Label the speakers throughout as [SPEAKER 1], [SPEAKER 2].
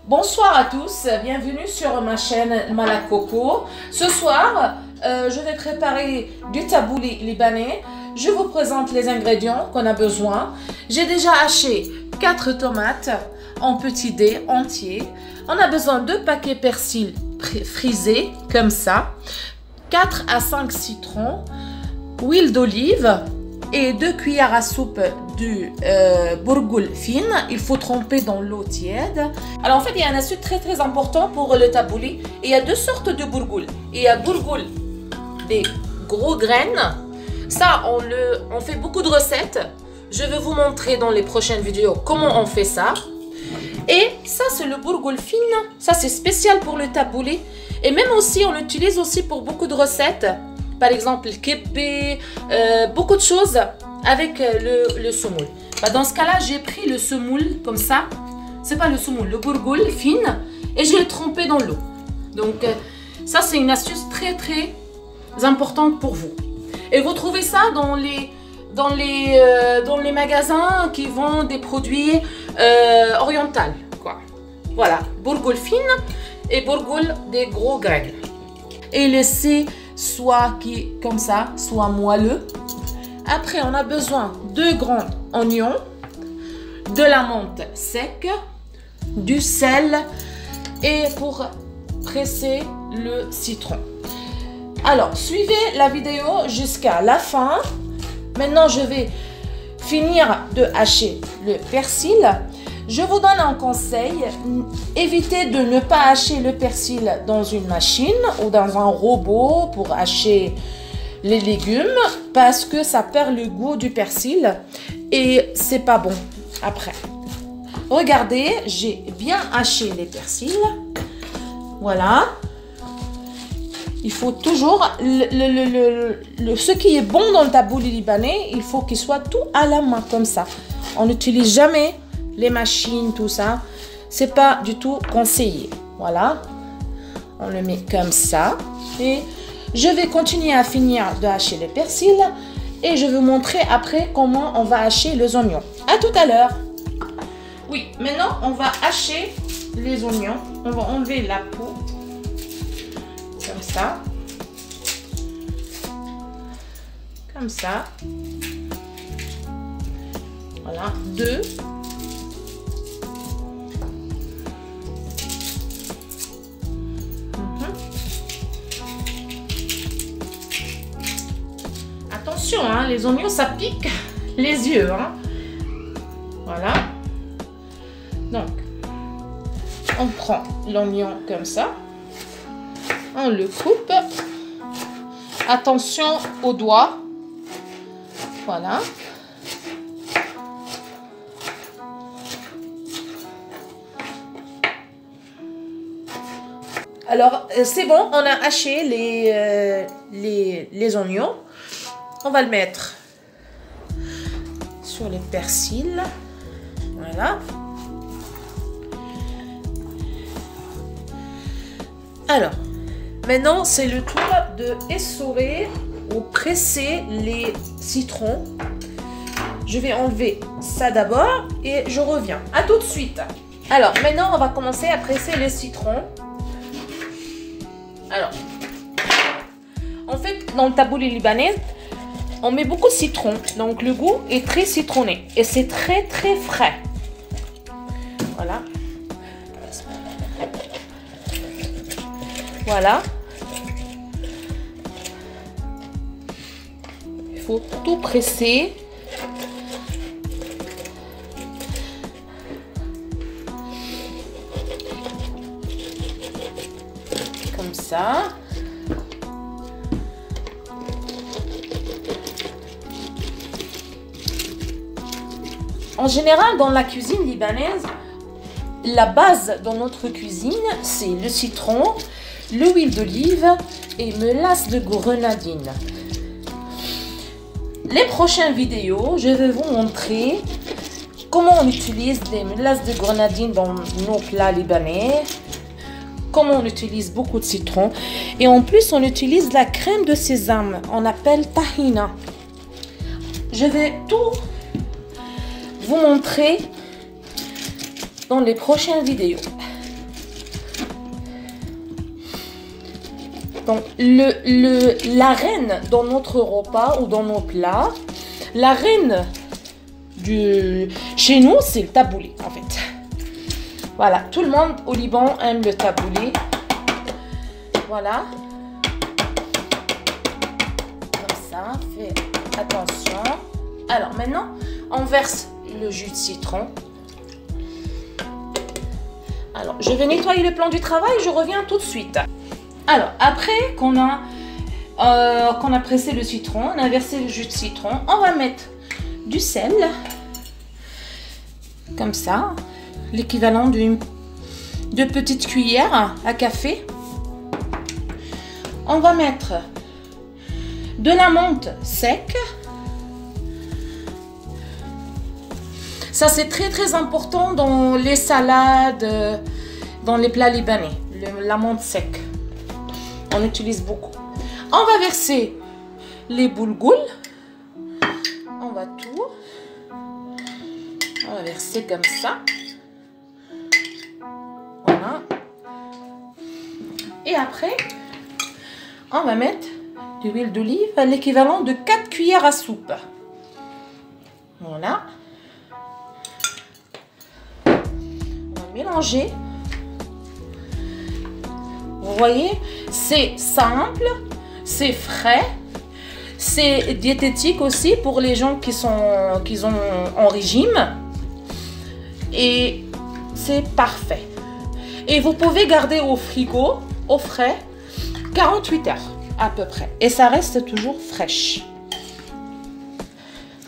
[SPEAKER 1] Bonsoir à tous, bienvenue sur ma chaîne Malak Coco. Ce soir, je vais préparer du tabouli libanais. Je vous présente les ingrédients qu'on a besoin. J'ai déjà haché 4 tomates en petits dés entiers. On a besoin de 2 paquets persil frisés, comme ça, 4 à 5 citrons, huile d'olive et 2 cuillères à soupe du bourgoule fine. Il faut tremper dans l'eau tiède. Alors en fait, il y a un astuce très important pour le tabouli. Il y a 2 sortes de bourgoule. Il y a bourgoule des gros graines. Ça, on fait beaucoup de recettes. Je vais vous montrer dans les prochaines vidéos comment on fait ça. Et ça, c'est le bourgoule fine. Ça, c'est spécial pour le tabouli. Et même aussi, on l'utilise aussi pour beaucoup de recettes. Par exemple, le kebab, beaucoup de choses avec le semoule. Dans ce cas-là, j'ai pris le semoule comme ça. C'est pas le semoule, le bourgoule fine. Et je l'ai trempé dans l'eau. Donc, ça, c'est une astuce très importante pour vous. Et vous trouvez ça dans les magasins qui vendent des produits orientaux, quoi. Voilà, bourgoule fine et bourgoule des gros graines. Et laissez soit comme ça, soit moelleux. Après, on a besoin de grands oignons, de la menthe sec, du sel et pour presser le citron. Alors, suivez la vidéo jusqu'à la fin. Maintenant, je vais finir de hacher le persil. Je vous donne un conseil, évitez de ne pas hacher le persil dans une machine ou dans un robot pour hacher les légumes parce que ça perd le goût du persil et c'est pas bon après. Regardez, j'ai bien haché les persils. Voilà. Il faut toujours, ce qui est bon dans le tabouli libanais, il faut qu'il soit tout à la main comme ça. On n'utilise jamais les machines, tout ça. C'est pas du tout conseillé. Voilà. On le met comme ça. Et je vais continuer à finir de hacher les persils. Et je vais vous montrer après comment on va hacher les oignons. À tout à l'heure. Oui, maintenant on va hacher les oignons. On va enlever la peau. Comme ça. Comme ça. Voilà. 2. Attention, hein, les oignons, ça pique les yeux. Hein. Voilà. Donc, on prend l'oignon comme ça. On le coupe. Attention aux doigts. Voilà. Alors, c'est bon, on a haché les oignons. On va le mettre sur les persils. Voilà. Alors, maintenant, c'est le tour de essorer ou presser les citrons. Je vais enlever ça d'abord et je reviens. À tout de suite. Alors, maintenant, on va commencer à presser les citrons. Alors, en fait, dans le tabouli libanais, on met beaucoup de citron. Donc, le goût est très citronné et c'est très frais. Voilà. Voilà. Il faut tout presser. Comme ça. En général, dans la cuisine libanaise, la base dans notre cuisine, c'est le citron, l'huile d'olive et mélasse de grenadine. Les prochaines vidéos, je vais vous montrer comment on utilise des mélasses de grenadine dans nos plats libanais, comment on utilise beaucoup de citron et en plus on utilise la crème de sésame, on appelle tahina. Je vais tout vous montrer dans les prochaines vidéos. Donc, la reine dans notre repas ou dans nos plats, la reine chez nous, c'est le taboulé, en fait. Voilà, tout le monde au Liban aime le taboulé. Voilà. Comme ça, fais attention. Alors, maintenant, on verse le jus de citron. Alors, je vais nettoyer le plan du travail, je reviens tout de suite. Alors, après qu'on a pressé le citron, on a versé le jus de citron, on va mettre du sel, comme ça, l'équivalent d'une 2 petites cuillères à café. On va mettre de la menthe sec. Ça, c'est très très important dans les salades, dans les plats libanais, la menthe sec. On utilise beaucoup. On va verser les boulgoules. On va verser comme ça. Voilà. Et après, on va mettre de l'huile d'olive, l'équivalent de 4 cuillères à soupe. Voilà. On va mélanger. Vous voyez, c'est simple, c'est frais, c'est diététique aussi pour les gens qui sont en régime. Et c'est parfait. Et vous pouvez garder au frigo, au frais, 48 heures à peu près. Et ça reste toujours fraîche.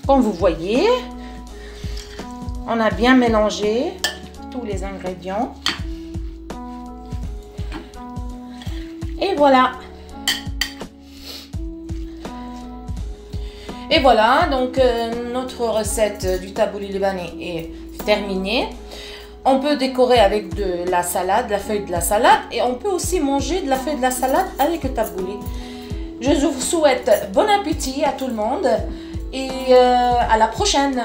[SPEAKER 1] Comme vous voyez, on a bien mélangé tous les ingrédients. Et voilà. Et voilà, donc notre recette du taboulé libanais est terminée. On peut décorer avec de la salade, la feuille de la salade, et on peut aussi manger de la feuille de la salade avec le taboulé. Je vous souhaite bon appétit à tout le monde et à la prochaine.